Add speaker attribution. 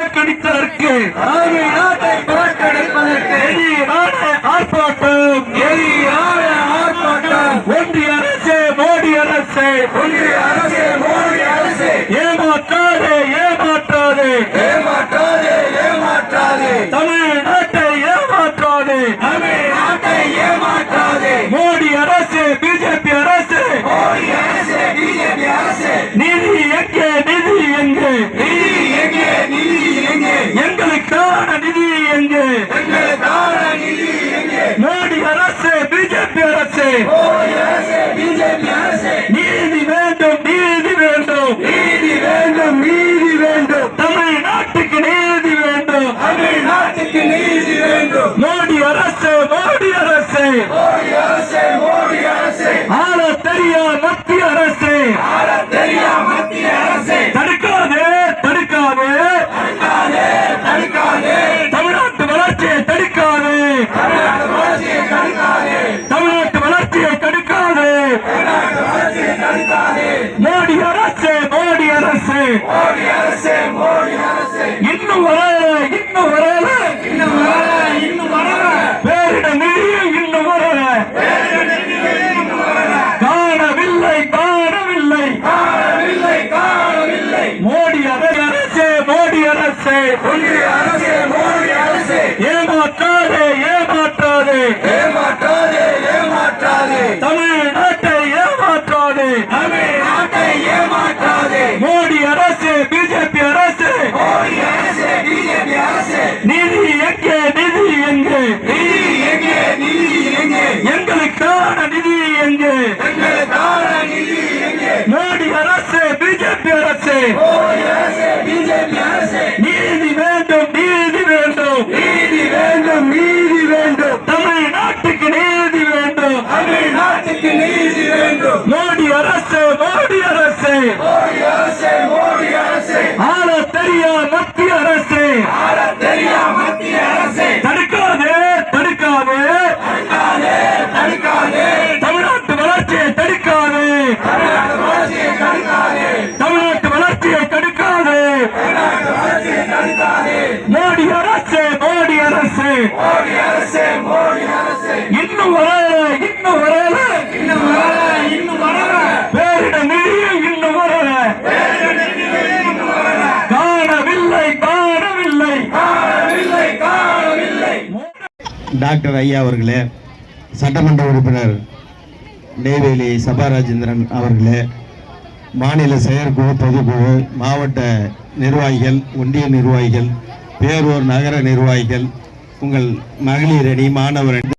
Speaker 1: புறக்கணித்ததற்கு நாட்டை புறக்கணிப்பதற்கு ஆர்ப்பாட்டம் ஒன்றிய அரசு மோடி அரசு ஏமாற்றாதே தமிழ்நாட்டை ஏமாற்றாதே மோடி அரசு பிஜேபி அரசு நிதி எங்கே எங்களுக்கான நிதி எங்கே மோடி அரசு பிஜேபி அரசு நீதி வேண்டும் தமிழ்நாட்டுக்கு நீதி வேண்டும் மோடி அரசு ஆள தெரியா மத்திய அரசு தடுக்காதே தமிழ்நாட்டு வளர்ச்சியை தடுக்காதே மோடி அரசு இன்னும் வரல பேரிட நிதியை இன்னும் வரல காணவில்லை மோடி அரசு ஏமாற்றாதே தமிழ்நாட்டை ஏமாற்றாதே மோடி அரசு பிஜேபி அரசு நிதி எங்கே எங்களுக்கான நிதி எங்கே மோடி அரசு பிஜேபி அரசு நீதி வேண்டும் தமிழ்நாட்டுக்கு நீதி வேண்டும் மோடி அரசு ஆள தெரியா மத்திய அரசு தடுக்காதே தமிழ்நாட்டு வளர்ச்சியை தடுக்காதே மோடி அரசு இன்னும் வரல பேரிட நிதியை இன்னும் வரல காணவில்லை
Speaker 2: டாக்டர் ஐயா அவர்களே, சட்டமன்ற உறுப்பினர் நெய்வேலி சபாராஜேந்திரன் அவர்களே, மாநில செயற்குழு பொதுக்குழு மாவட்ட நிர்வாகிகள், ஒன்றிய நிர்வாகிகள், பேரூர் நகர நிர்வாகிகள், உங்கள் மகளிர் அணி, மாணவர் அணி